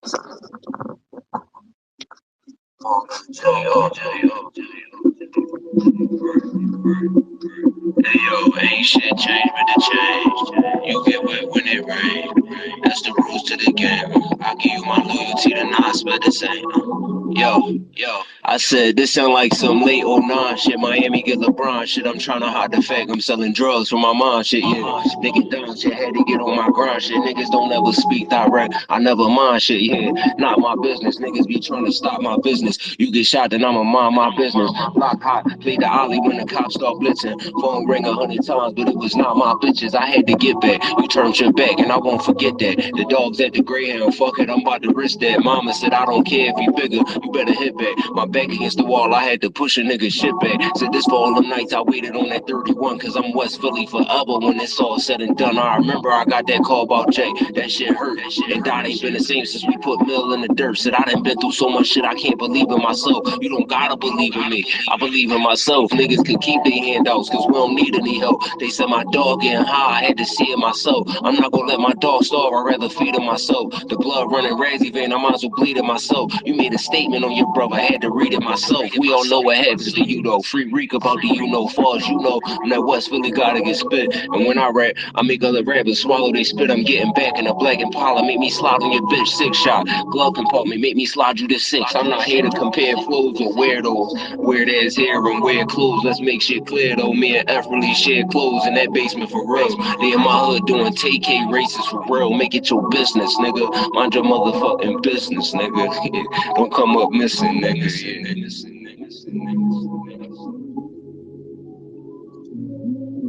Hey yo, ain't shit changed but the change. You get wet when it rain. That's the rules to the game. I give you my loyalty to not spend the same. Yo, I said this sound like some late '09 shit. Miami get LeBron shit. I'm trying to hide the fact I'm selling drugs for my mom shit. Yeah, nigga down shit. Had to get on my grind shit. Niggas don't ever speak direct. I never mind shit. Yeah, not my business. Niggas be trying to stop my business. You get shot, then I'ma mind my business. Block hot, played the ollie when the cops start blitzing. Phone ring 100 times, but it was not my bitches. I had to get back. You turned your back, and I won't forget that. The dogs at the Greyhound, fuck it, I'm about to risk that. Mama said I don't care if you bigger, you better hit back. My back against the wall, I had to push a nigga shit back. Said this for all the nights I waited on that 31, cause I'm West Philly forever when it's all said and done. I remember I got that call about Jay, that shit hurt. And Dot ain't been the same since we put Mill in the dirt. Said I done been through so much shit, I can't believe in myself. You don't gotta believe in me, I believe in myself. Niggas could keep their handouts, cause we don't need any help. They said my dog getting high, I had to see it myself. I'm not gonna let my dog starve, I'd rather feed him myself. The blood running Razzie vein, I might as well bleed it myself. You made a statement on your brother, I had to read it myself. We all know what happens to you though. Free Reek about the you know, far as you know. I'm that West Philly gotta get spit. And when I rap, I make other rappers swallow they spit. I'm getting back in a black Impala, make me slide on your bitch 6 shot. Glove compartment, make me slide you to 6. I'm not here to compare flows or weirdos. Weird ass hair and weird clothes. Let's make shit clear though. Me and F really share clothes in that basement for real. They in my hood doing TK races for real. Make it your business, nigga. Mind your motherfucking business, nigga. Don't come up missing, niggas.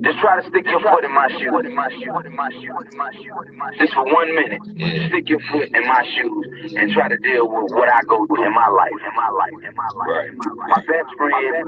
Just try to stick your foot in my shoes. Just for 1 minute. Yeah. Stick your foot in my shoes and try to deal with what I go through in my life. Right. My best friend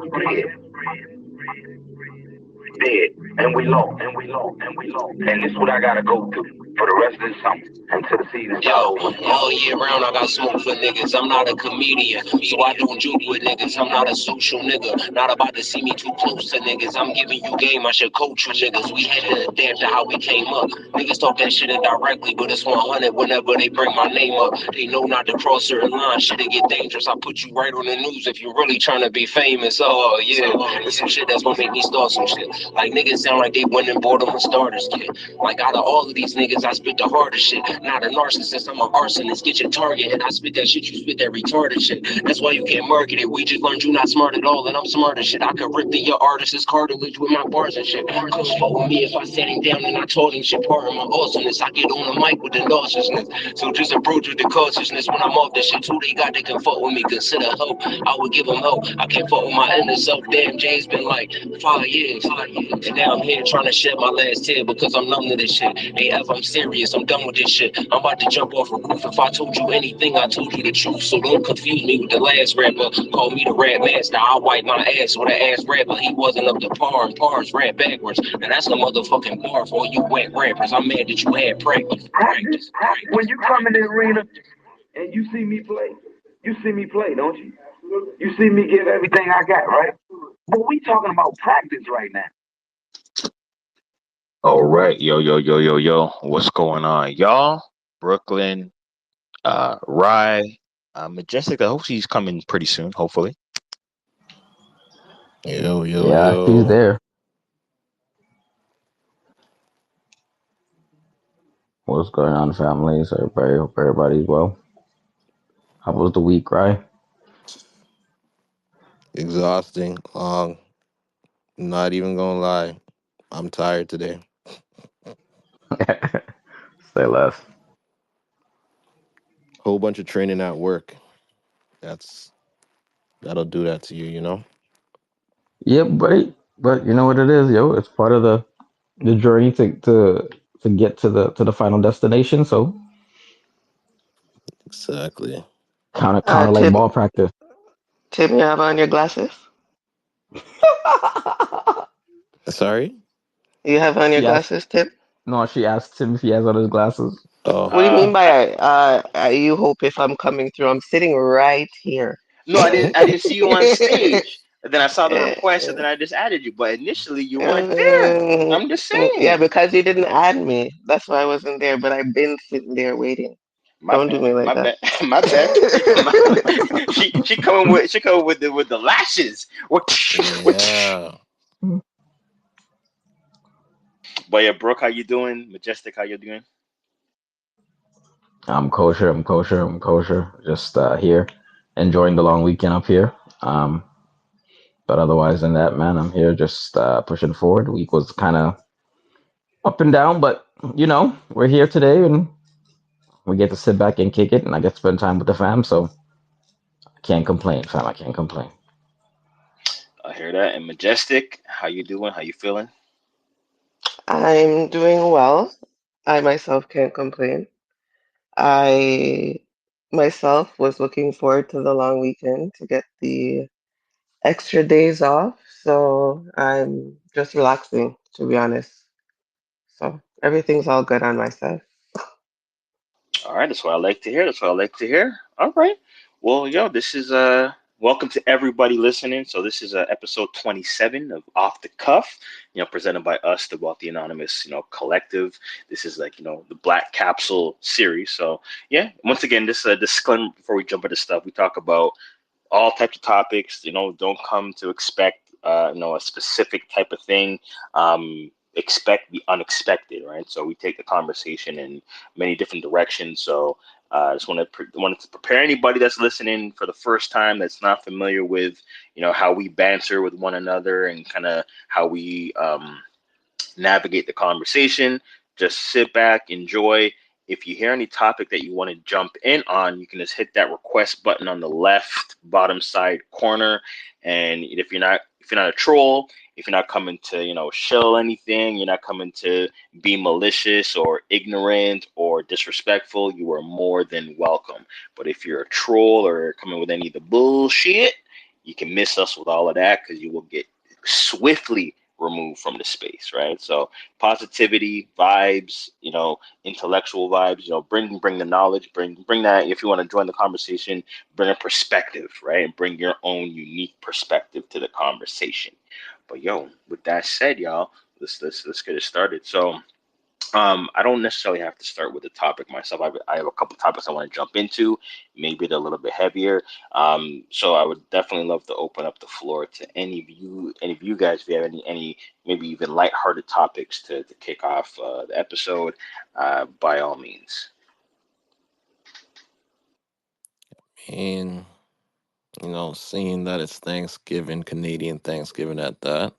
dead, and we lost. And this is what I gotta go through for the rest of the summer until the season Yo, starts. all year round I got smoke for niggas. I'm not a comedian, so I don't joke with niggas. I'm not a social nigga, not about to see me too close to niggas. I'm giving you game, I should coach you niggas. We had to adapt to how we came up. Niggas talk that shit indirectly, but it's 100 whenever they bring my name up. They know not to cross certain lines, shit it get dangerous. I put you right on the news if you're really trying to be famous. Oh yeah, it's some shit that's gonna make me start some shit. Like niggas sound like they went and bought them a starters kit. Like out of all of these niggas, I spit the hardest shit. Not a narcissist, I'm an arsonist. Get your target, and I spit that shit, you spit that retarded shit. That's why you can't market it. We just learned you not smart at all, and I'm smart as shit. I could rip through your artist's cartilage with my bars and shit. Couldn't fuck with me if I sat him down and I told him shit. Part of my awesomeness, I get on the mic with the nauseousness. So just approach with the cautiousness. When I'm off the shit, who they got that can fuck with me? Consider help. I would give them help. I can't fuck with my inner self. Damn, Jay's been like 5 years. And now I'm here trying to shed my last tear because I'm numb to this shit. AF, I'm serious. I'm done with this shit. I'm about to jump off a roof. If I told you anything, I told you the truth. So don't confuse me with the last rapper. Call me the rap master. I wipe my ass with an ass rapper. He wasn't up to par, and par's rap backwards. Now that's a motherfucking bar for all you whack rappers. I'm mad that you had practice. When you come in the arena and you see me play, don't you? You see me give everything I got, right? But we talking about practice right now. All right, yo. What's going on, y'all? Brooklyn, Rye, Majestic. I hope she's coming pretty soon, hopefully. Yeah, he's there. What's going on, families? Everybody, hope everybody's well. How was the week, right? Exhausting, long. Not even gonna lie. I'm tired today. Say less. Whole bunch of training at work. That'll do that to you, you know? Yep, but you know what it is, yo. It's part of the journey to get to the final destination. So Exactly. kind of like Tim, ball practice. Tim, you have on your glasses? Sorry? You have on your She asked. glasses, Tim? No, she asked him if he has on his glasses. Oh. What do you mean by you hope if I'm coming through? I'm sitting right here. No, I didn't see you on stage. And then I saw the request, and Uh, then I just added you. But initially, you weren't there. I'm just yeah, saying. because you didn't add me. That's why I wasn't there. But I've been sitting there waiting. My Don't do bad. me like My that. bad. My bad. My, she coming with the lashes. What? Yeah. But yeah, Brooke, how you doing? Majestic, how you doing? I'm kosher. I'm kosher. I'm kosher. Just here, enjoying the long weekend up here. Um, but otherwise than that, man, I'm here just pushing forward. Week was kind of up and down, but we're here today and we get to sit back and kick it, and I get to spend time with the fam. So I can't complain, fam. I can't complain. I hear that. And Majestic, how you doing? How you feeling? I'm doing well. I myself can't complain. I myself was looking forward to the long weekend to get the extra days off, so I'm just relaxing, to be honest. So everything's all good on my side. All right, that's what I like to hear. That's what I like to hear. All right. Well, yo, this is welcome to everybody listening. So this is episode 27 of Off the Cuff, presented by us, the Wealthy Anonymous, collective. This is like, the Black Capsule series. So yeah, once again, this disclaimer before we jump into stuff, we talk about all types of topics. Don't come to expect a specific type of thing. Expect the unexpected, right? So we take the conversation in many different directions. So I just wanted to prepare anybody that's listening for the first time that's not familiar with how we banter with one another and kind of how we navigate the conversation. Just sit back, enjoy. If you hear any topic that you want to jump in on, you can just hit that request button on the left bottom side corner. And if you're not a troll, if you're not coming to shill anything, you're not coming to be malicious or ignorant or disrespectful, you are more than welcome. But if you're a troll or coming with any of the bullshit, you can miss us with all of that because you will get swiftly removed from the space, right? So positivity, vibes, intellectual vibes, bring the knowledge, bring that. If you want to join the conversation, bring a perspective, right? And bring your own unique perspective to the conversation. But yo, with that said, y'all, let's get it started. So I don't necessarily have to start with the topic myself. I have a couple topics I want to jump into. Maybe they're a little bit heavier. So I would definitely love to open up the floor to any of you guys, if you have any maybe even lighthearted topics to kick off the episode. By all means. And, seeing that it's Thanksgiving, Canadian Thanksgiving at that,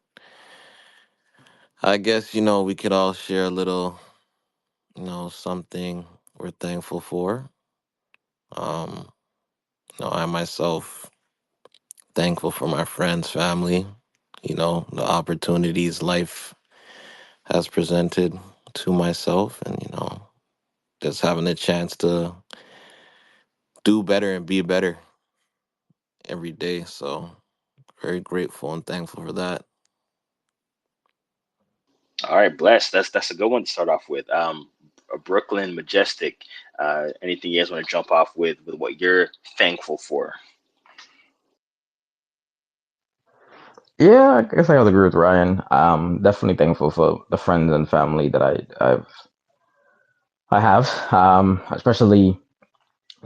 I guess, we could all share a little, something we're thankful for. Um, I myself thankful for my friends, family, the opportunities life has presented to myself and, just having a chance to do better and be better every day. So very grateful and thankful for that. All right, bless. That's a good one to start off with. Brooklyn Majestic. Anything you guys want to jump off with what you're thankful for? Yeah, I guess I would agree with Ryan. Definitely thankful for the friends and family that I have, especially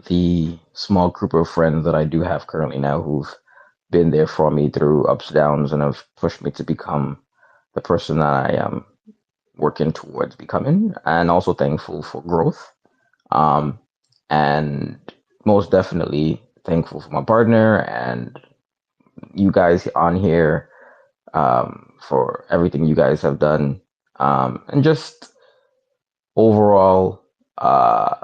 the small group of friends that I do have currently now who've been there for me through ups, downs, and have pushed me to become the person that I am working towards becoming, and also thankful for growth. Um, and most definitely thankful for my partner and you guys on here for everything you guys have done, and just overall uh,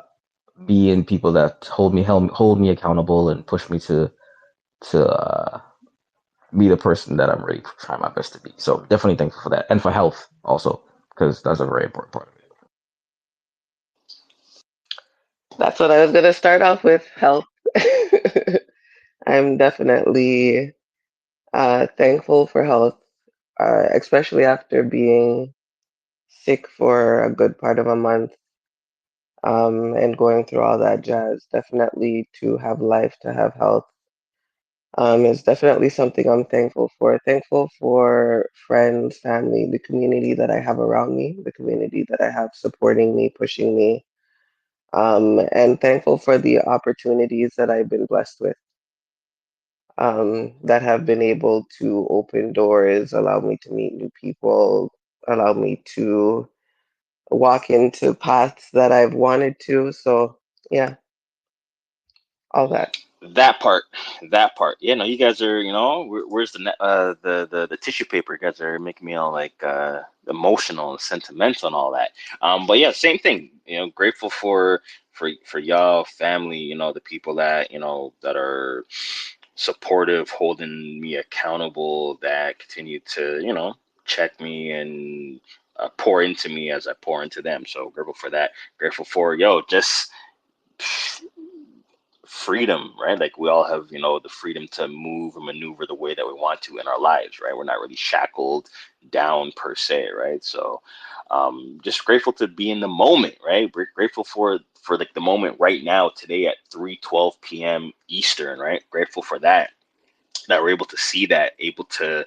being people that hold me accountable and push me to be the person that I'm really trying my best to be. So definitely thankful for that, and for health also, because that's a very important part of it. That's what I was gonna start off with, health. I'm definitely thankful for health, especially after being sick for a good part of a month, and going through all that jazz. Definitely to have life, to have health, is definitely something I'm thankful for. Thankful for friends, family, the community that I have around me, the community that I have supporting me, pushing me, And thankful for the opportunities that I've been blessed with, that have been able to open doors, allow me to meet new people, allow me to walk into paths that I've wanted to. So, yeah, all that. That part, that part. Yeah, no, you guys are, where's the tissue paper? You guys are making me all like emotional and sentimental and all that. But yeah, same thing. Grateful for y'all, family. The people that that are supportive, holding me accountable, that continue to check me and pour into me as I pour into them. So grateful for that. Grateful for just freedom, right? Like we all have, the freedom to move and maneuver the way that we want to in our lives, right? We're not really shackled down per se, right? So, just grateful to be in the moment, right? We're grateful for like the moment right now, today at 3:12 p.m. Eastern, right? Grateful for that we're able to see that, able to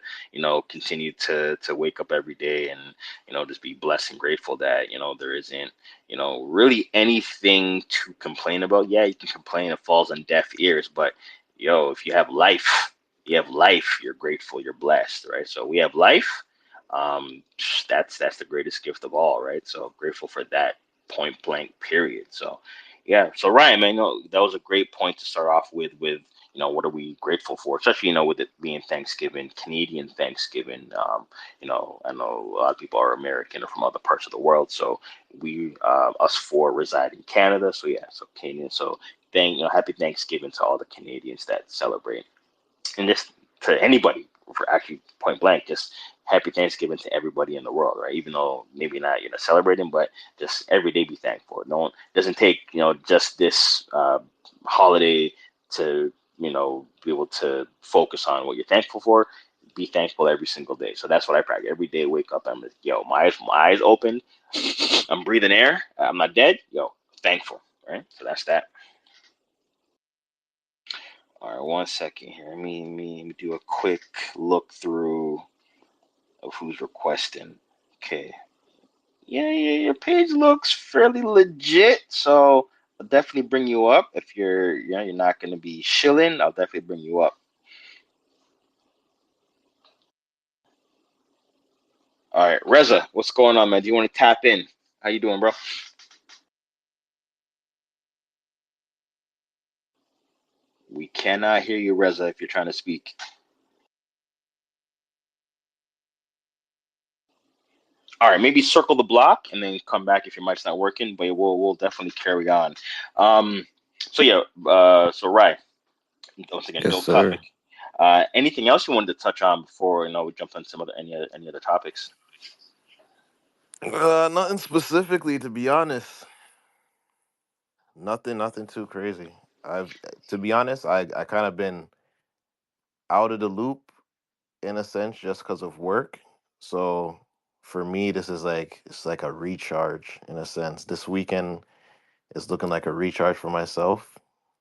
continue to wake up every day and just be blessed and grateful that there isn't really anything to complain about. Yeah, you can complain, it falls on deaf ears, but if you have life, you're grateful, you're blessed, right? So we have life. um that's the greatest gift of all, right? So grateful for that, point blank period. So yeah, so Ryan, man, that was a great point to start off with what are we grateful for, especially with it being Thanksgiving, Canadian Thanksgiving. I know a lot of people are American or from other parts of the world, so us four reside in Canada. So yeah, so Canadian. So happy Thanksgiving to all the Canadians that celebrate, and just to anybody, for actually point blank, just happy Thanksgiving to everybody in the world, right? Even though maybe not celebrating, but just every day be thankful. No one doesn't take just this holiday to be able to focus on what you're thankful for. Be thankful every single day. So that's what I practice every day. Wake up, I'm like, my eyes open, I'm breathing air, I'm not dead. Thankful, right? So that's that. All right, 1 second here. Let me do a quick look through of who's requesting. Okay. Yeah, your page looks fairly legit, so I'll definitely bring you up. If you're not gonna be shilling, I'll definitely bring you up. All right, Reza, what's going on, man? Do you want to tap in? How you doing, bro? We cannot hear you, Reza, if you're trying to speak. All right, maybe circle the block and then come back if your mic's not working, but we'll definitely carry on. Um, so yeah, so right. Once again, Yes, dope sir. topic. Anything else you wanted to touch on before we jump on some other any other topics? Nothing specifically, to be honest. Nothing too crazy. I've, to be honest, I kind of been out of the loop in a sense just because of work. So for me, this is like it's like a recharge in a sense. This weekend is looking like a recharge for myself.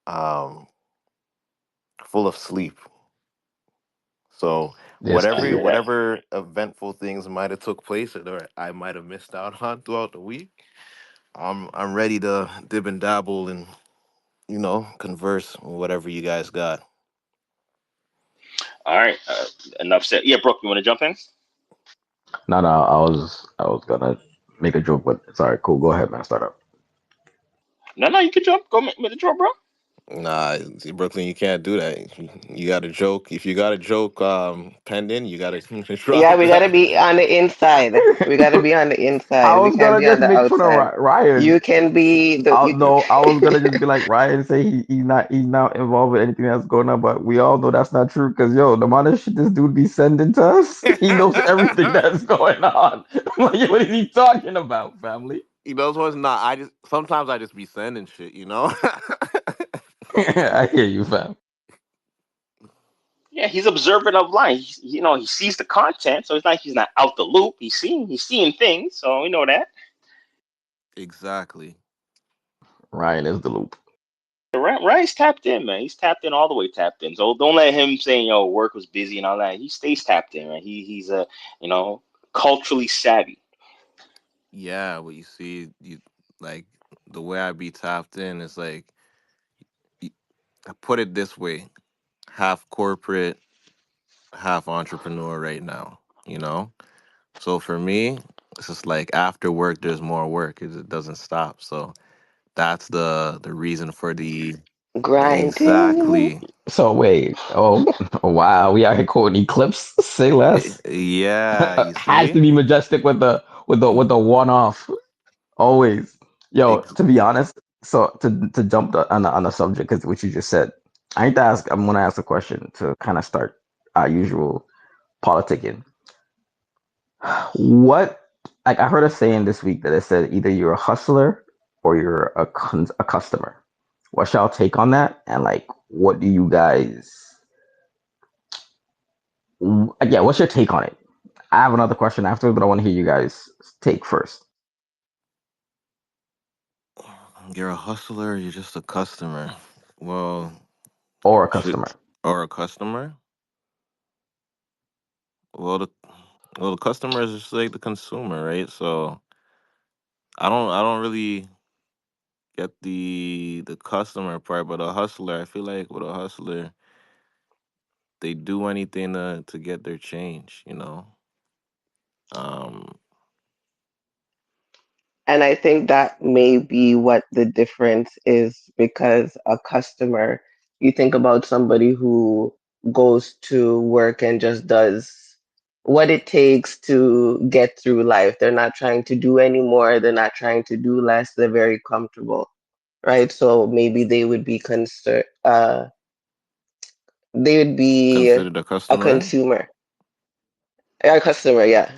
Um, full of sleep. So Yes, to hear that. whatever eventful things might have took place or I might have missed out on throughout the week, I'm ready to dib and dabble and converse on whatever you guys got. All right, enough said. Yeah, Brooke, you want to jump in? No, no, I was gonna make a joke, but it's all right. Cool. Go ahead, man. Start up. No, no, you can jump. Go make the draw, bro. Nah, see, Brooklyn, you can't do that. You got a joke. If you got a joke pending, you got to Yeah, drop we gotta that. be on the inside. We gotta be on the I inside. We was can't gonna be on just the make fun of outside. Ryan. You can be the I you, no, I was gonna just be like Ryan, say he's not involved with anything that's going on, but we all know that's not true because yo, the amount of shit this dude be sending to us, he knows everything that's going on. Like, what is he talking about, family? Those ones, nah. I just sometimes I just be sending shit. I hear you, fam. Yeah, he's observant of life. He sees the content, so it's like he's not out the loop. He's seeing things, so we know that. Exactly. Ryan is the loop. Ryan's tapped in, man. He's tapped in all the way, tapped in. So don't let him saying work was busy and all that. He stays tapped in, man. He's a you know culturally savvy. Yeah, what you see, you like. the way I be tapped in is like, y- I put it this way: half corporate, half entrepreneur right now. You know, so for me, it's just like after work, there's more work. It doesn't stop. So that's the reason for the Grinding. exactly. So wait, oh, oh wow, we out here quoting Eclipse. Say less. Yeah, you Has to see. be majestic with the one off. Always. Yo, Ex- to be honest, so to jump on the subject, because what you just said, I need to ask. I'm gonna ask a question to kind of start our usual politicking. What, like I heard a saying this week that it said either you're a hustler or you're a customer. What's y'all take on that? And like, what do you guys? Yeah, what's your take on it? I have another question afterwards, but I want to hear you guys take first. you're a hustler. You're just a customer. Well, Or a should customer. or a customer. Well, the customer is just like the consumer, right? So I don't really get the customer part, but a hustler, I feel like with a hustler, they do anything to get their change. Um, And I think that may be what the difference is because a customer, you think about somebody who goes to work and just does what it takes to get through life. They're not trying to do any more, they're not trying to do less, they're very comfortable, right? So maybe they would be considered a a customer. consumer. A customer, yeah.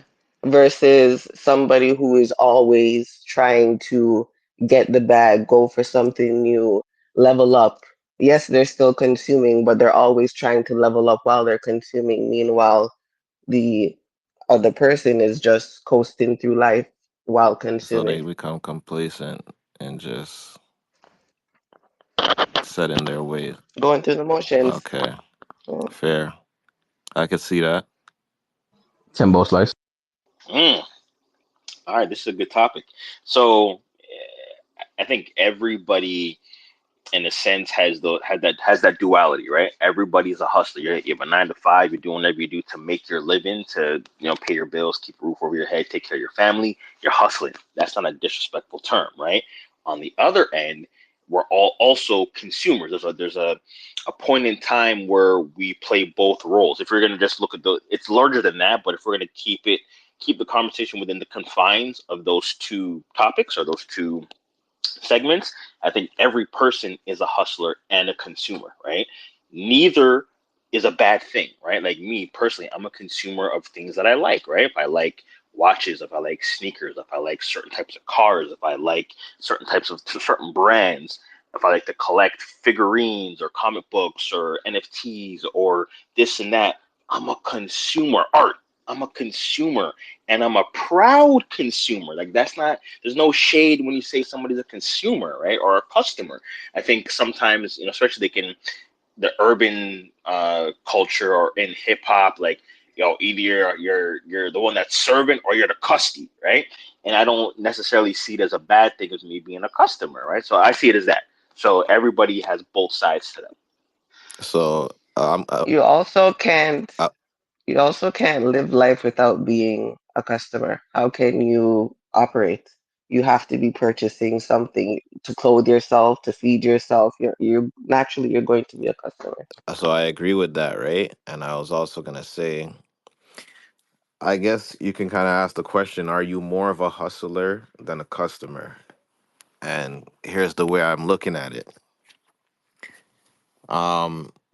Versus somebody who is always trying to get the bag, go for something new, level up. Yes, they're still consuming, but they're always trying to level up while they're consuming. Meanwhile, the other person is just coasting through life while So consuming, they become complacent and just set in their ways. going through the motions. Okay, Mm. fair. I could see that. Timbo Slice. Mm. All right, this is a good topic. So, I think everybody in a sense has that duality, right? Everybody's a hustler. You have a 9 to 5. You're doing whatever you do to make your living, to pay your bills, keep a roof over your head, take care of your family. You're hustling. That's not a disrespectful term, right? On the other end, we're all also consumers. There's a point in time where we play both roles. If you're going to just look at it's larger than that. But if we're going to keep the conversation within the confines of those two topics or those two segments, I think every person is a hustler and a consumer, right? Neither is a bad thing, right? Like me personally, I'm a consumer of things that I like, right? If I like watches, if I like sneakers, if I like certain types of cars, if I like certain types of certain brands, if I like to collect figurines or comic books or NFTs or this and that, I'm a consumer. Art, I'm a consumer, and I'm a proud consumer. Like that's not, there's no shade when you say somebody's a consumer, right, or a customer. I think sometimes, especially they can, the urban culture or in hip hop, like either you're the one that's serving or you're the custy, right? And I don't necessarily see it as a bad thing as me being a customer, right? So I see it as that. So everybody has both sides to them. So You also can't uh, You also can't live life without being a customer. How can you operate? You have to be purchasing something to clothe yourself, to feed yourself. You're naturally you're going to be a customer. so I agree with that, right? And I was also gonna say, I guess you can kind of ask the question: are you more of a hustler than a customer? And here's the way I'm looking at it.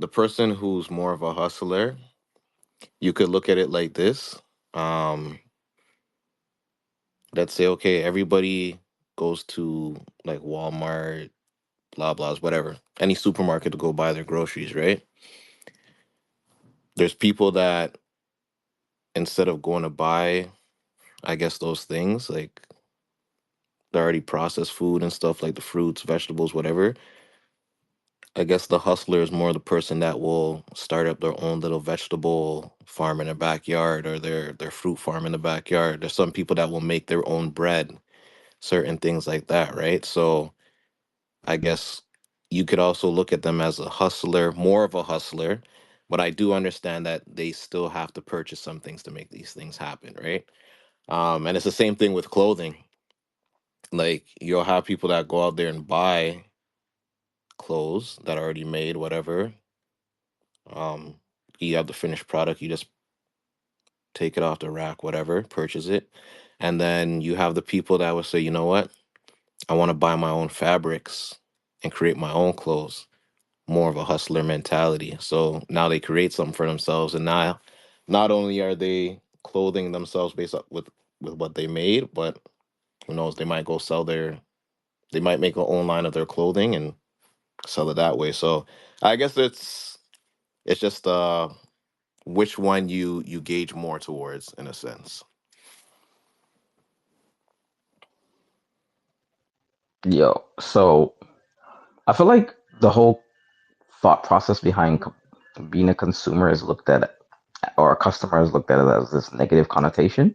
The person who's more of a hustler, you could look at it like this. Um, let's say, okay, everybody goes to like Walmart, blah blahs, whatever, any supermarket to go buy their groceries, right? There's people that instead of going to buy, I guess those things like the already processed food and stuff like the fruits, vegetables, whatever. I guess the hustler is more the person that will start up their own little vegetable farm in their backyard or their fruit farm in the backyard. There's some people that will make their own bread. certain things like that, right? So I guess you could also look at them as a hustler, more of a hustler, but I do understand that they still have to purchase some things to make these things happen, right? And it's the same thing with clothing. Like you'll have people that go out there and buy clothes that are already made, whatever. Um, you have the finished product, you just take it off the rack, whatever, purchase it. And then you have the people that will say, you know what? I want to buy my own fabrics and create my own clothes. More of a hustler mentality. So now they create something for themselves, and now not only are they clothing themselves based up with what they made, but who knows, they might go sell their they might make their own line of their clothing and sell it that way. So I guess it's just which one you gauge more towards in a sense. Yo, so I feel like the whole thought process behind being a consumer is looked at, or a customer is looked at as this negative connotation.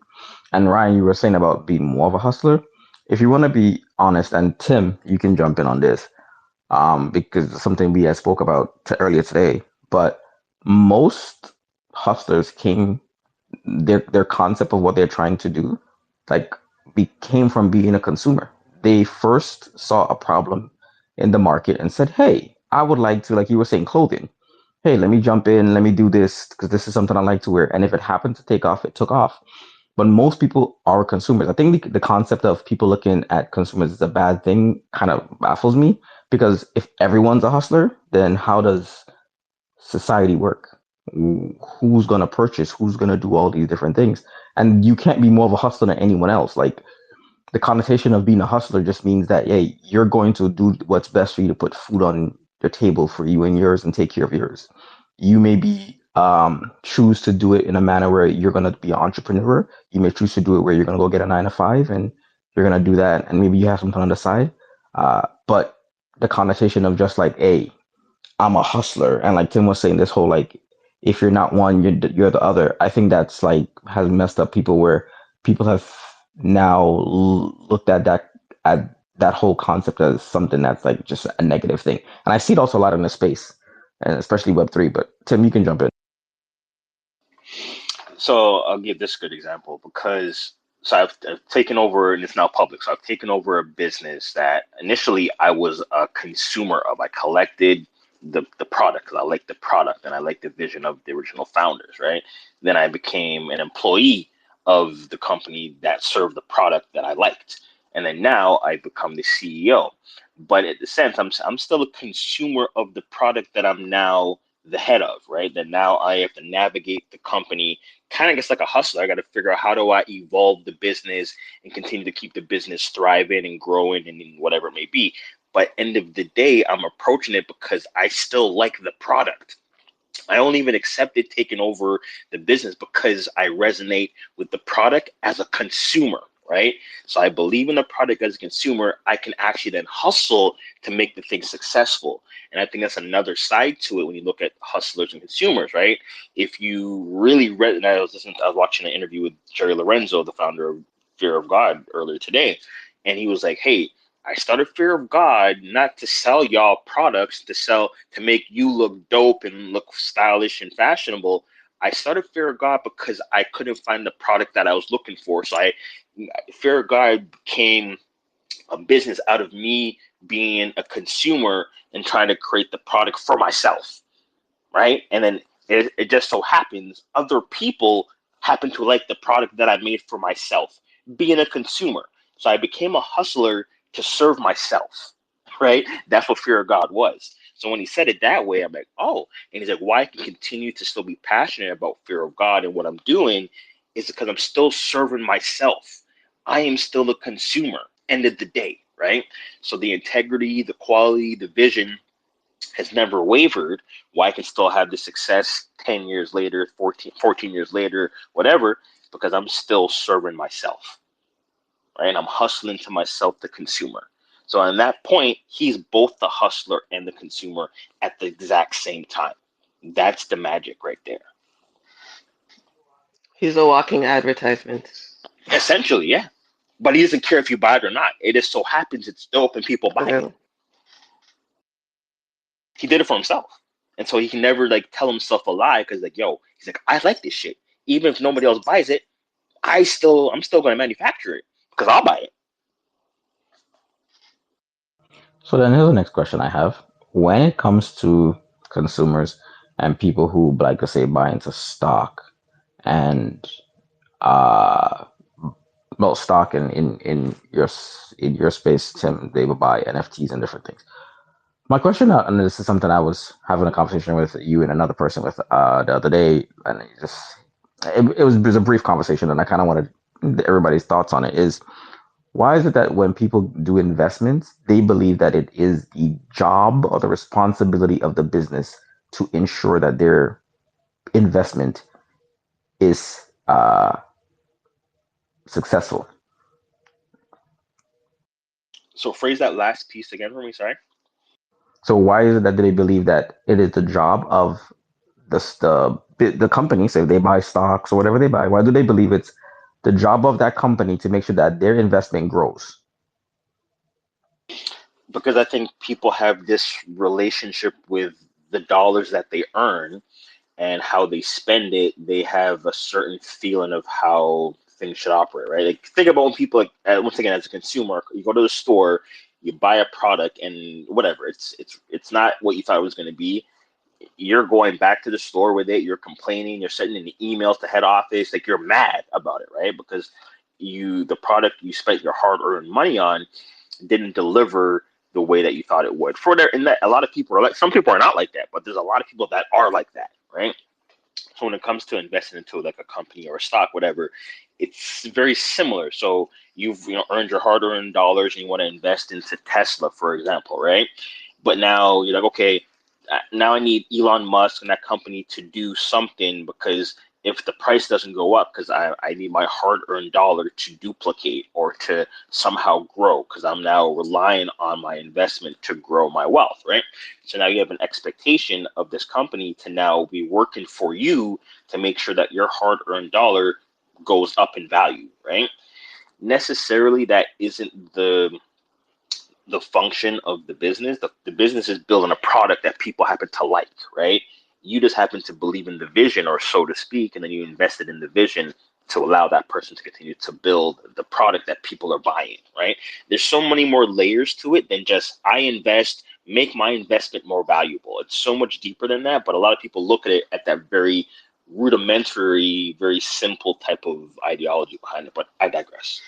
And Ryan, you were saying about being more of a hustler. If you want to be honest, and Tim, you can jump in on this, because it's something we had spoke about earlier today. But most hustlers came their concept of what they're trying to do, like, came from being a consumer. They first saw a problem in the market and said, "Hey, I would like to," like you were saying, clothing. Hey, let me jump in, let me do this because this is something I like to wear. And if it happened to take off, it took off. But most people are consumers. I think the concept of people looking at consumers as a bad thing kind of baffles me, because if everyone's a hustler, then how does society work? Who's going to purchase? Who's going to do all these different things? And you can't be more of a hustler than anyone else. Like, the connotation of being a hustler just means that, hey, you're going to do what's best for you to put food on your table for you and yours and take care of yours. You may be choose to do it in a manner where you're going to be an entrepreneur. You may choose to do it where you're going to go get a 9 to 5 and you're going to do that, and maybe you have something on the side. But the connotation of just like, hey, I'm a hustler, and like Tim was saying, this whole like, if you're not one, you're the other. I think that's like has messed up people, where people have now looked at that whole concept as something that's like just a negative thing, and I see it also a lot in the space, and especially Web3. But Tim, you can jump in. So I'll give this good example because I've taken over, and it's now public. So I've taken over a business that initially I was a consumer of. I collected the product because I like the product and I like the vision of the original founders, right? Then I became an employee of the company that served the product that I liked. And then now I become the CEO. But in the sense, I'm still a consumer of the product that I'm now the head of, right? That now I have to navigate the company kind of just like a hustler. I got to figure out how do I evolve the business and continue to keep the business thriving and growing and whatever it may be. But end of the day, I'm approaching it because I still like the product. I only even accepted taking over the business because I resonate with the product as a consumer, right? So I believe in the product as a consumer. I can actually then hustle to make the thing successful. And I think that's another side to it when you look at hustlers and consumers, right? If you really read, and I was watching an interview with Jerry Lorenzo, the founder of Fear of God, earlier today, and he was like, "Hey, I started Fear of God not to sell y'all products, to make you look dope and look stylish and fashionable. I started Fear of God because I couldn't find the product that I was looking for. So I Fear of God became a business out of me being a consumer and trying to create the product for myself, right? And then it just so happens other people happen to like the product that I made for myself, being a consumer. So I became a hustler to serve myself, right? That's what Fear of God was. So when he said it that way, I'm like, oh, and he's like, why I can continue to still be passionate about Fear of God and what I'm doing is because I'm still serving myself. I am still a consumer, end of the day, right? So the integrity, the quality, the vision has never wavered, why I can still have the success 10 years later, 14 years later, whatever, because I'm still serving myself, right? I'm hustling to myself, the consumer. So on that point, he's both the hustler and the consumer at the exact same time. That's the magic right there. He's a walking advertisement. Essentially, yeah. but he doesn't care if you buy it or not. It just so happens it's dope and people buy it. Okay. He did it for himself, and so he can never like tell himself a lie because like yo, he's like I like this shit. Even if nobody else buys it, I'm still going to manufacture it because I'll buy it. So then here's the next question I have. When it comes to consumers and people who like to say buy into stock and uh well stock in your space, Tim, they would buy NFTs and different things. My question, and this is something I was having a conversation with you and another person with the other day, and it was a brief conversation, and I kind of wanted everybody's thoughts on it. Is why is it that when people do investments, they believe that it is the job or the responsibility of the business to ensure that their investment is successful? So phrase that last piece again for me. Sorry. So why is it that they believe that it is the job of the company, say they buy stocks or whatever they buy, why do they believe it's the job of that company to make sure that their investment grows? Because I think people have this relationship with the dollars that they earn and how they spend it. They have a certain feeling of how things should operate, right? Like think about when people like once again as a consumer, you go to the store, you buy a product, and whatever it's not what you thought it was going to be. You're going back to the store with it. You're complaining. You're sending the emails to head office. Like you're mad about it, right? Because the product you spent your hard earned money on didn't deliver the way that you thought it would. For there, and that a lot of people are like, some people are not like that, but there's a lot of people that are like that, right? So when it comes to investing into like a company or a stock, whatever, it's very similar. So you've earned your hard-earned dollars and you want to invest into Tesla, for example, right? But now you're like, okay, now I need Elon Musk and that company to do something because if the price doesn't go up, because I need my hard-earned dollar to duplicate or to somehow grow, because I'm now relying on my investment to grow my wealth, right? So now you have an expectation of this company to now be working for you to make sure that your hard-earned dollar goes up in value, right? Necessarily, that isn't the function of the business. The business is building a product that people happen to like, right? You just happen to believe in the vision, or so to speak, and then you invested in the vision to allow that person to continue to build the product that people are buying, right? There's so many more layers to it than just I invest, make my investment more valuable. It's so much deeper than that, but a lot of people look at it at that very rudimentary, very simple type of ideology behind it. But I digress.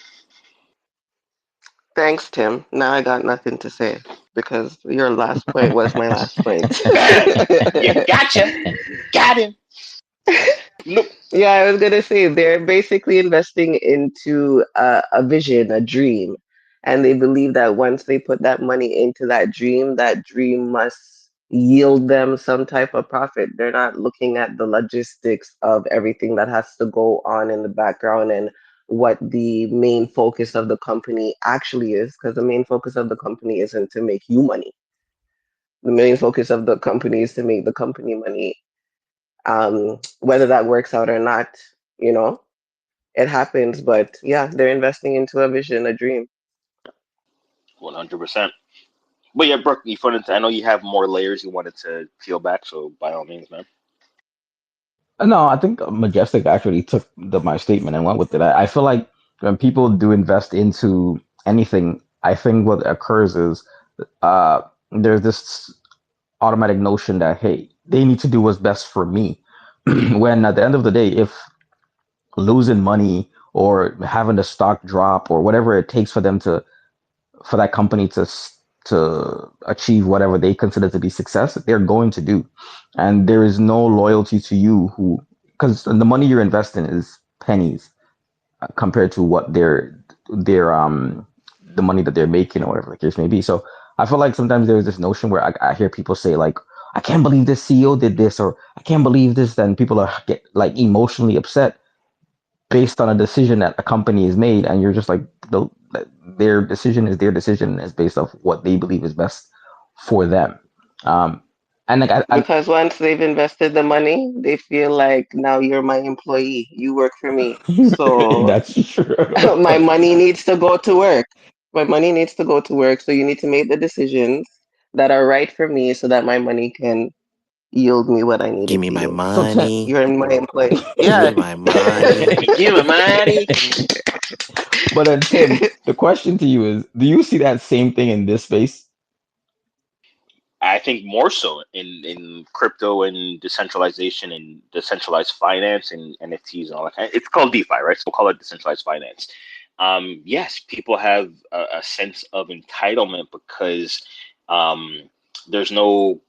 Thanks, Tim. Now I got nothing to say because your last point was my last point. Bam! You gotcha. Got him. Look, Yeah, I was gonna say they're basically investing into a vision, a dream, and they believe that once they put that money into that dream must yield them some type of profit. They're not looking at the logistics of everything that has to go on in the background and what the main focus of the company actually is, because the main focus of the company isn't to make you money. The main focus of the company is to make the company money. Whether that works out or not, you know, it happens. But yeah, they're investing into a vision, a dream. 100%. But yeah, Brooke, I know you have more layers you wanted to peel back, so by all means, man. No, I think Majestic actually took my statement and went with it. I feel like when people do invest into anything, I think what occurs is uh, there's this automatic notion that, hey, they need to do what's best for me. When at the end of the day, if losing money or having the stock drop or whatever it takes for that company to achieve whatever they consider to be success, they're going to do. And there is no loyalty to you who, because the money you're investing is pennies compared to what their the money that they're making or whatever the case may be. So I feel like sometimes there's this notion where I hear people say like, I can't believe this CEO did this, or I can't believe this, then people are get like emotionally upset based on a decision that a company has made, and you're just like, their decision is their decision, is based off what they believe is best for them. Um, And like I Because once they've invested the money, they feel like now you're my employee. You work for me. So that's true. my money needs to go to work. My money needs to go to work. So you need to make the decisions that are right for me so that my money can yield me what I need Give it me to my yield. So ten. money. You're my employee. Give me Yeah. my money. Give him money. But then Tim, the question to you is: do you see that same thing in this space? I think more so in crypto and decentralization and decentralized finance and NFTs and all that. It's called DeFi, right? So we'll call it decentralized finance. Yes, people have a sense of entitlement because um, there's no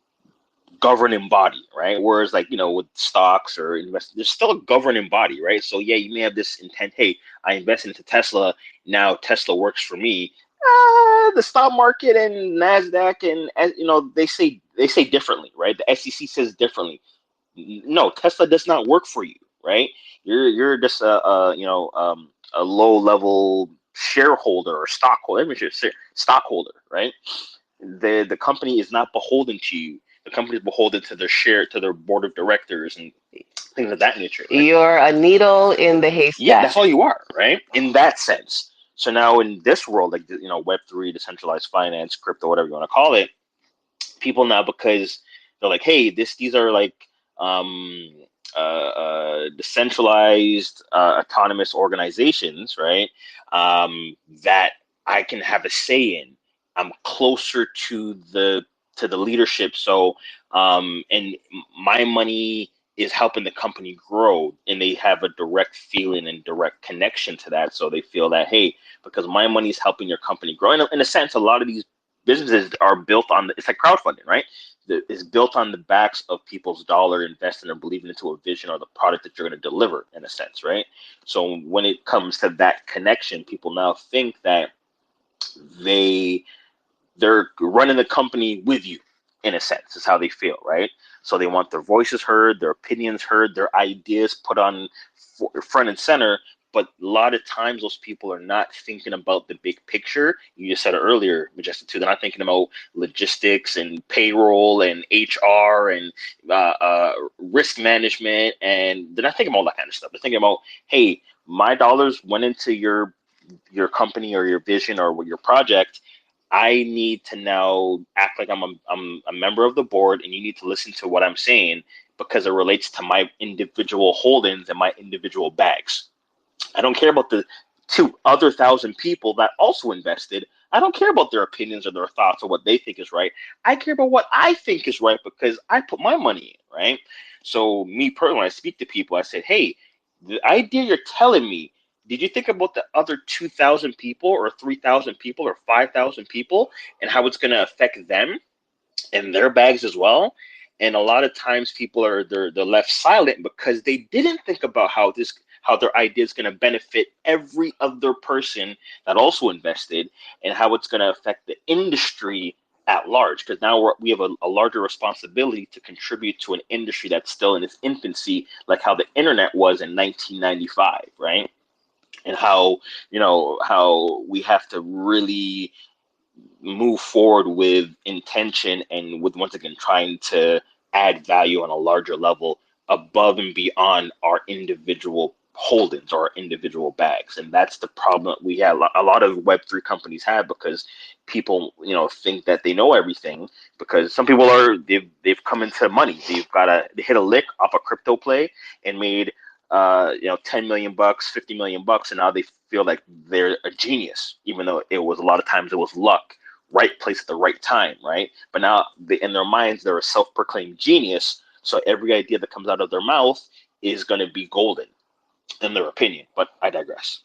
governing body, right? Whereas, like, with stocks or invest, there's still a governing body, right? So yeah, you may have this intent. Hey, I invested into Tesla. Now Tesla works for me. The stock market and Nasdaq and they say differently, right? The SEC says differently. No, Tesla does not work for you, right? You're just a low level shareholder or stockholder. Let me just say stockholder, right? The company is not beholden to you. The company is beholden to their board of directors and things of that nature, right? You're a needle in the Yeah, haystack. that's all you are, right? In that sense. So now in this world, like Web3, decentralized finance, crypto, whatever you want to call it, people now, because they're like, hey, these are like um, decentralized autonomous organizations, right? That I can have a say in. I'm closer to the leadership, so and my money is helping the company grow, and they have a direct feeling and direct connection to that. So they feel that, hey, because my money is helping your company grow. In a sense, a lot of these businesses are built on it's like crowdfunding, right? It's built on the backs of people's dollar investing or believing into a vision or the product that you're going to deliver, in a sense, right? So when it comes to that connection, people now think that they they're running the company with you, in a sense is how they feel, right? So they want their voices heard, their opinions heard, their ideas put on front and center. But a lot of times those people are not thinking about the big picture. You just said it earlier, Majestic, too. They're not thinking about logistics and payroll and HR and risk management, and they're not thinking about all that kind of stuff. They're thinking about, hey, my dollars went into your company or your vision or your project. I need to now act like I'm a member of the board, and you need to listen to what I'm saying because it relates to my individual holdings and my individual bags. I don't care about the two other thousand people that also invested. I don't care about their opinions or their thoughts or what they think is right. I care about what I think is right because I put my money in, right? So me personally, when I speak to people, I said, hey, the idea you're telling me, did you think about the other 2,000 people or 3,000 people or 5,000 people and how it's going to affect them and their bags as well? And a lot of times people they're left silent because they didn't think about how their idea is going to benefit every other person that also invested and how it's going to affect the industry at large, because now we have a larger responsibility to contribute to an industry that's still in its infancy, like how the internet was in 1995, right? And how we have to really move forward with intention and with, once again, trying to add value on a larger level above and beyond our individual holdings or our individual bags. And that's the problem we have, a lot of Web3 companies have, because people think that they know everything, because some people they've come into money, they hit a lick off a crypto play and made 10 million bucks, 50 million bucks, and now they feel like they're a genius, even though it was, a lot of times, it was luck, right place at the right time, right? But now in their minds, they're a self-proclaimed genius. So every idea that comes out of their mouth is going to be golden, in their opinion. But I digress.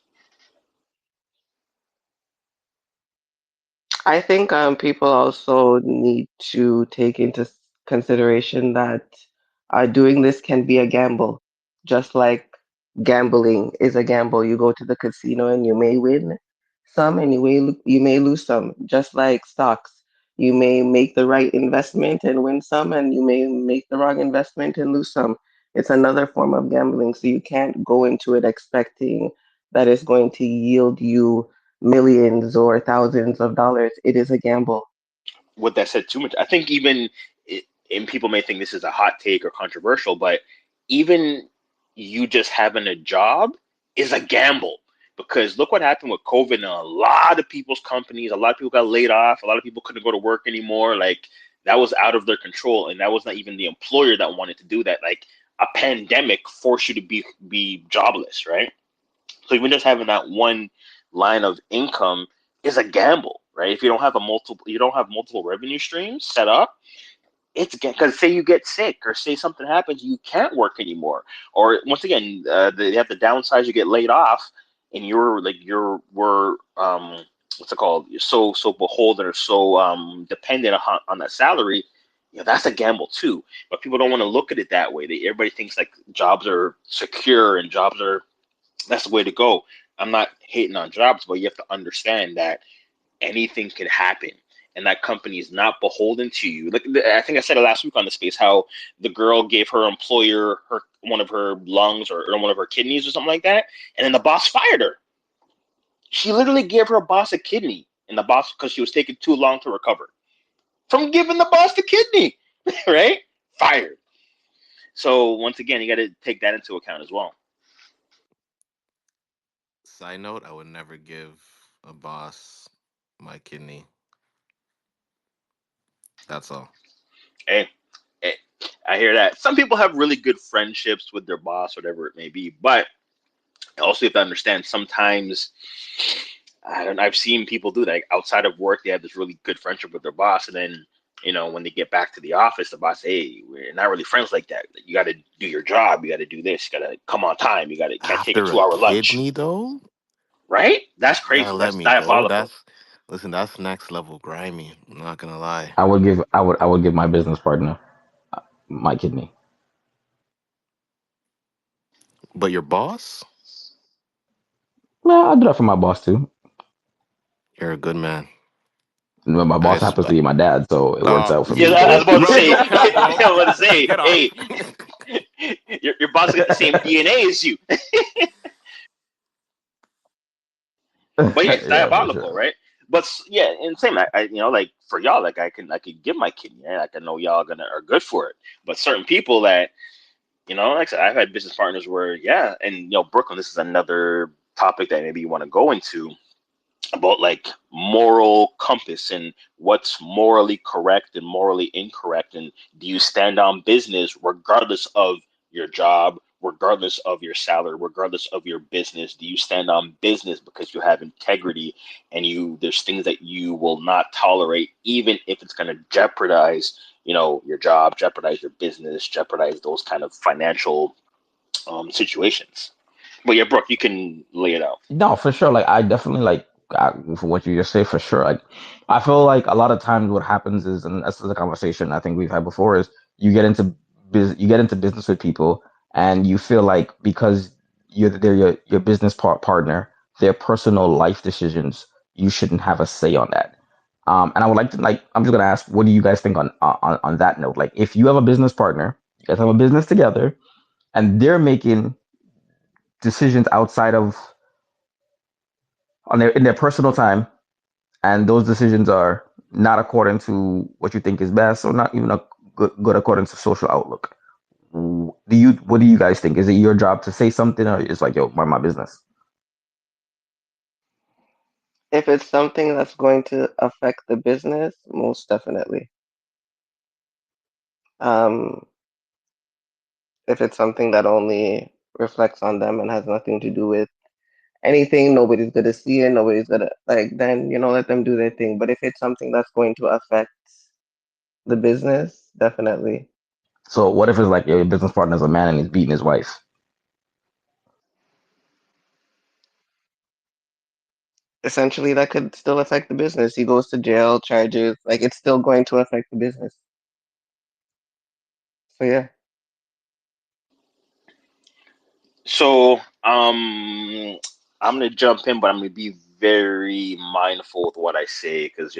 I think people also need to take into consideration that doing this can be a gamble, just like gambling is a gamble. You go to the casino and you may win some, and you may lose some. Just like stocks, you may make the right investment and win some, and you may make the wrong investment and lose some. It's another form of gambling, so you can't go into it expecting that it's going to yield you millions or thousands of dollars. It is a gamble. With that said, too much, I think even and people may think this is a hot take or controversial, but even you just having a job is a gamble, because look what happened with COVID, and a lot of people's companies, a lot of people got laid off, a lot of people couldn't go to work anymore. Like, that was out of their control, and that was not even the employer that wanted to do that. Like, a pandemic forced you to be jobless, right? So even just having that one line of income is a gamble, right? If you don't have multiple revenue streams set up, it's because say you get sick or say something happens, you can't work anymore. Or once again, they have the downsides, you get laid off, and we're what's it called? You're so beholden or so dependent on that salary. That's a gamble too. But people don't want to look at it that way. Everybody thinks like jobs are secure and jobs are that's the way to go. I'm not hating on jobs, but you have to understand that anything can happen, and that company is not beholden to you. Like, I think I said it last week on the space, how the girl gave her employer one of her lungs or one of her kidneys or something like that, and then the boss fired her. She literally gave her boss a kidney, and the boss, because she was taking too long to recover from giving the boss the kidney, right? Fired. So once again, you got to take that into account as well. Side note: I would never give a boss my kidney. That's all. Hey, hey, I hear that. Some people have really good friendships with their boss, whatever it may be, but also you have to understand sometimes I don't. I've seen people do that. Like, outside of work, they have this really good friendship with their boss, and then when they get back to the office, the boss, hey, we're not really friends like that. You got to do your job. You got to do this. You got to come on time. You got to can't take a After a 2 hour lunch, kidney, though, right? That's you gotta crazy. let That's me go. diabolical. That's Listen. That's next level grimy. I'm not gonna lie. I would give my business partner my kidney. But your boss, Well, I do that for my boss too. you're a good man. And my I boss happens to respect. be my dad, so it works Oh, out for Yeah, me. I was bro, about to say. get off, I bro. was about to say, Get off. hey, your boss got the same DNA as you. But yeah, it's Yeah, for diabolical, sure. right? But yeah, and same. Like for y'all, like I could give my kidney. Right? Like, I know y'all gonna are good for it. But certain people that like I said, I've had business partners where, yeah, and Brooklyn, this is another topic that maybe you want to go into about like moral compass and what's morally correct and morally incorrect, and do you stand on business regardless of your job, regardless of your salary, regardless of your business? Do you stand on business because you have integrity, and there's things that you will not tolerate, even if it's going to jeopardize your job, jeopardize your business, jeopardize those kind of financial situations? But yeah, Brooke, you can lay it out. No, for sure. Like, I definitely like for what you just say, for sure. Like, I feel like a lot of times what happens is, and that's the conversation I think we've had before, is you get into business with people, and you feel like because they're your business partner, their personal life decisions, you shouldn't have a say on that. And I would like to, like, I'm just gonna ask, what do you guys think on that note? Like, if you have a business partner, you guys have a business together, and they're making decisions outside of on their in their personal time, and those decisions are not according to what you think is best, or not even good according to social outlook. What do you guys think? Is it your job to say something, or it's like, yo, mind my business? If it's something that's going to affect the business, most definitely. Um, if it's something that only reflects on them and has nothing to do with anything, nobody's gonna see it, nobody's gonna like, then let them do their thing. But if it's something that's going to affect the business, definitely. So what if it's like your business partner is a man and he's beating his wife? Essentially, that could still affect the business. He goes to jail, charges, like it's still going to affect the business. So yeah. So, I'm gonna jump in, but I'm gonna be very mindful with what I say, because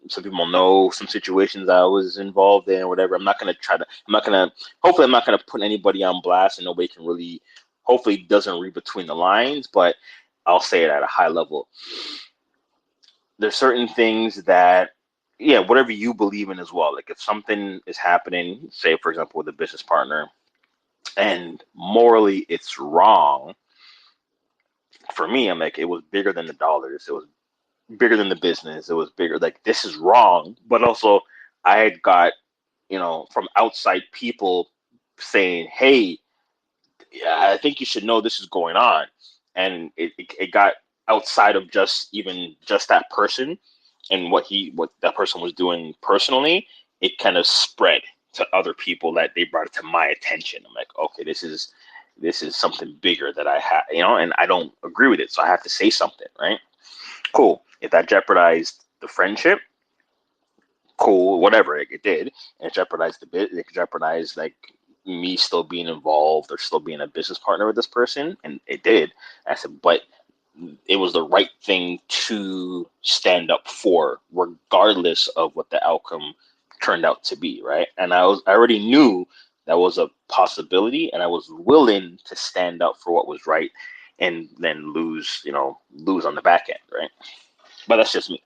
some people know some situations I was involved in, or whatever. I'm not gonna try to. I'm not gonna. Hopefully, I'm not gonna put anybody on blast, and nobody can really. Hopefully, doesn't read between the lines, but I'll say it at a high level. There's certain things that yeah, whatever you believe in as well. Like if something is happening, say for example with a business partner, and morally it's wrong, for me, I'm like, it was bigger than the dollars. It was bigger than the business. It was bigger. Like this is wrong, but also I had got from outside people saying, "Hey, yeah, I think you should know this is going on," and it got outside of just that person and what that person was doing personally. It kind of spread to other people that they brought it to my attention. I'm like, okay, this is something bigger that I have, and I don't agree with it, so I have to say something, right? Cool. If that jeopardized the friendship, cool, whatever it did, and it jeopardized the bit. It jeopardized like me still being involved or still being a business partner with this person, and it did. I said, but it was the right thing to stand up for, regardless of what the outcome turned out to be, right? And I already knew that was a possibility, and I was willing to stand up for what was right, and then lose on the back end, right? But that's just me.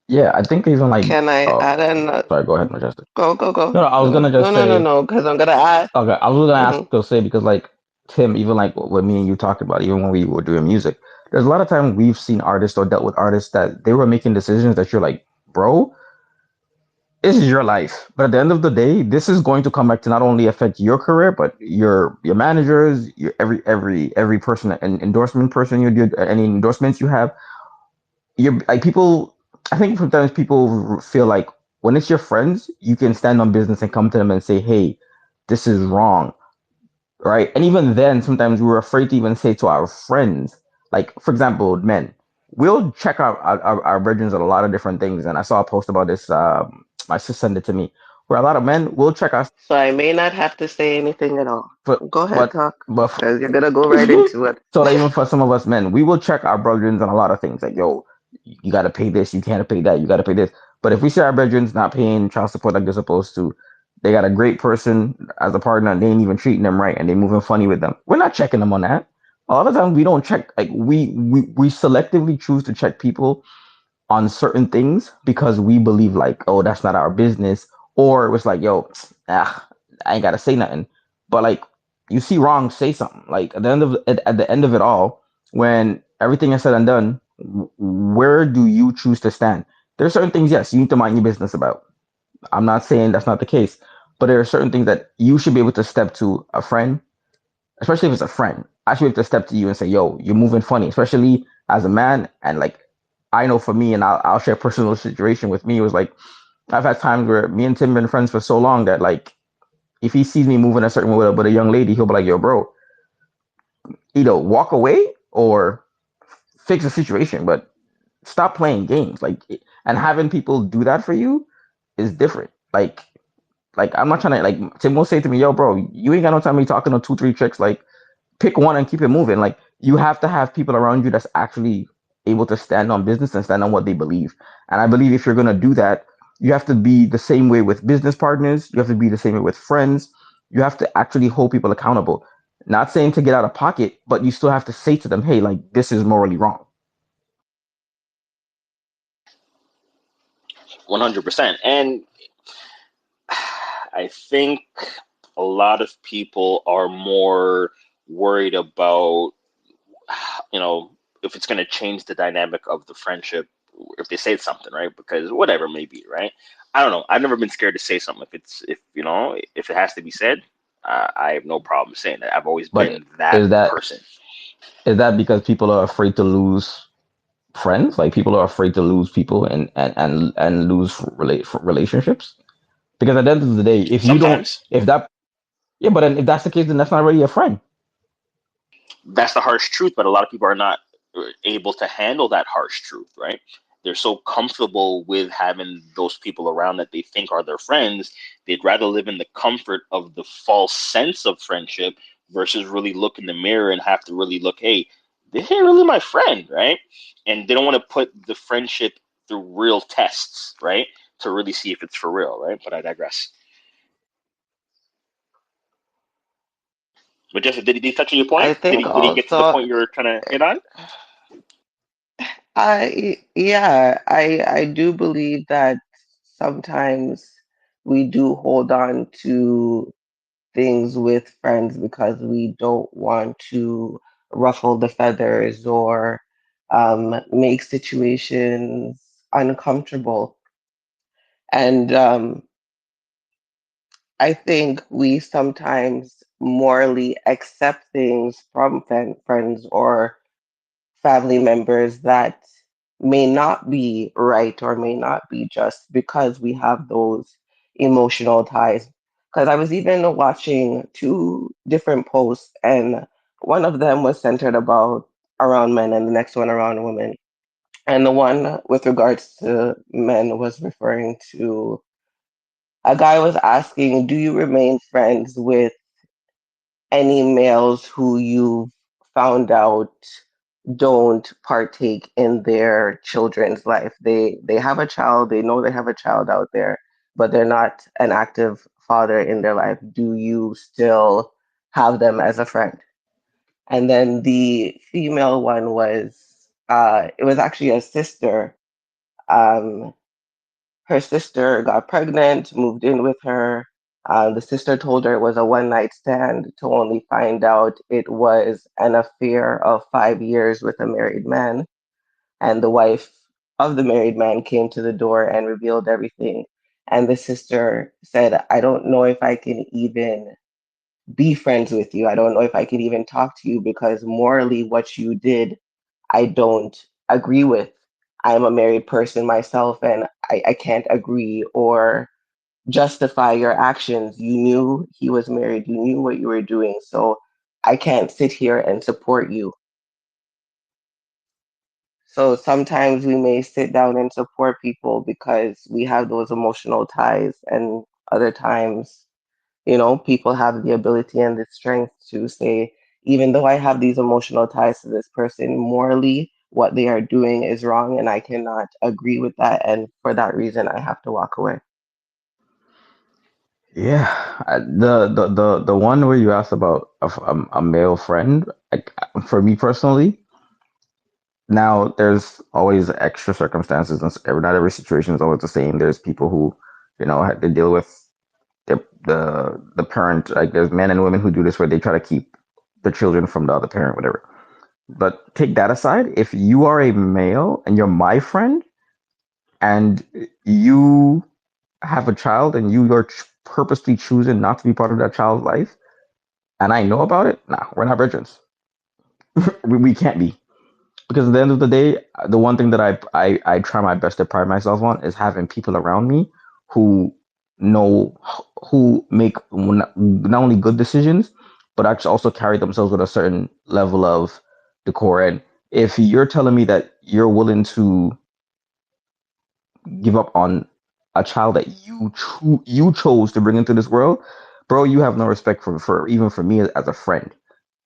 Yeah, I think even like Can I oh, add an sorry, go ahead, Majestic. go go go? No, no, I was gonna No just no no say no, because I'm gonna ask. okay, I was gonna ask Hmm. to say because like Tim, even like what me and you talked about, even when we were doing music, there's a lot of time we've seen artists or dealt with artists that they were making decisions that you're like, bro, this is your life. But at the end of the day, this is going to come back to not only affect your career, but your managers, your every person, an endorsement person you do, any endorsements you have. You're like people. I think sometimes people feel like when it's your friends, you can stand on business and come to them and say, "Hey, this is wrong." Right? And even then, sometimes we're afraid to even say to our friends, like for example, men, we'll check our virgins on a lot of different things. And I saw a post about this. My sister sent it to me, where a lot of men will check our, So I may not have to say anything at all. but Go ahead, but talk, but because you're gonna go right into it. so that even for some of us men, we will check our brethren on a lot of things. Like, yo, you got to pay this, you can't pay that, you got to pay this. But if we see our brethren's not paying child support like they're supposed to, they got a great person as a partner, and they ain't even treating them right, and they moving funny with them. We're not checking them on that. A lot of times we don't check. Like we selectively choose to check people on certain things because we believe like, oh, that's not our business, or it was like, yo, I ain't gotta say nothing. But like, you see wrong, say something. Like at the end of it all, when everything is said and done, where do you choose to stand? There are certain things, yes, you need to mind your business about. I'm not saying that's not the case, but there are certain things that you should be able to step to a friend, especially if it's a friend. I should be able to step to you and say, "Yo, you're moving funny," especially as a man. And like, I know for me, and I'll share a personal situation with me. It was like I've had times where me and Tim been friends for so long that like, if he sees me moving a certain way with a young lady, he'll be like, "Yo, bro, either walk away or fix the situation, but stop playing games." Like, and having people do that for you is different. Like I'm not trying to like Tim will say to me, "Yo, bro, you ain't got no time to be talking to two, three chicks. Like, pick one and keep it moving." Like you have to have people around you that's actually able to stand on business and stand on what they believe. And I believe if you're gonna do that, you have to be the same way with business partners. You have to be the same way with friends. You have to actually hold people accountable. Not saying to get out of pocket, but you still have to say to them, "Hey, like this is morally wrong." 100%. And I think a lot of people are more worried about, you know, if it's going to change the dynamic of the friendship, if they say something, right? Because whatever it may be, right? I don't know. I've never been scared to say something. If it has to be said, I have no problem saying that. I've always But been that is that person. is that because people are afraid to lose friends? Like people are afraid to lose people and lose relationships? Because at the end of the day, if you don't, Sometimes if that, yeah, but then if that's the case, then that's not really a friend. that's the harsh truth, but a lot of people are not able to handle that harsh truth, right? They're so comfortable with having those people around that they think are their friends. They'd rather live in the comfort of the false sense of friendship versus really look in the mirror and have to really look, hey, this ain't really my friend, right? And they don't want to put the friendship through real tests, right? To really see if it's for real, right? But I digress. But Joseph, did he touch on your I point? Did think he get to the also point you were trying to hit on? Yeah, I do believe that sometimes we do hold on to things with friends because we don't want to ruffle the feathers or make situations uncomfortable. And I think we sometimes morally accept things from friends or family members that may not be right or may not be just because we have those emotional ties. Because I was even watching two different posts, and one of them was centered about around men, and the next one around women. And the one with regards to men was referring to a guy was asking, "Do you remain friends with any males who you found out don't partake in their children's life? They have a child, they know they have a child out there, but they're not an active father in their life. Do you still have them as a friend?" And then the female one was it was actually a sister. Um, Her sister got pregnant, moved in with her. The sister told her it was a one night stand to only find out it was an affair of 5 years with a married man. And the wife of the married man came to the door and revealed everything. And the sister said, "I don't know if I can even be friends with you. I don't know if I can even talk to you because morally, what you did, I don't agree with. I'm a married person myself and I can't agree or justify your actions. You knew he was married, you knew what you were doing. So I can't sit here and support you." So sometimes we may sit down and support people because we have those emotional ties, and other times, people have the ability and the strength to say, even though I have these emotional ties to this person, morally, what they are doing is wrong, and I cannot agree with that. And for that reason, I have to walk away. Yeah, the one where you asked about a male friend, like for me personally, now there's always extra circumstances, and not every situation is always the same. There's people who, have to deal with the parent. Like there's men and women who do this where they try to keep the children from the other parent, whatever. But take that aside, if you are a male and you're my friend and you have a child and you are purposely choosing not to be part of that child's life, and I know about it, nah, we're not virgins. We can't be. Because at the end of the day, the one thing that I try my best to pride myself on is having people around me who know, who make not only good decisions, but actually also carry themselves with a certain level of decor. And if you're telling me that you're willing to give up on a child that you chose to bring into this world, bro, you have no respect for even for me as a friend,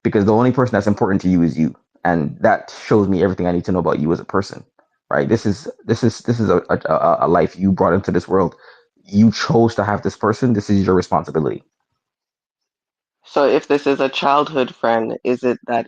because the only person that's important to you is you, and that shows me everything I need to know about you as a person. Right? This is a life you brought into this world. You chose to have this person. This is your responsibility. So if this is a childhood friend, is it that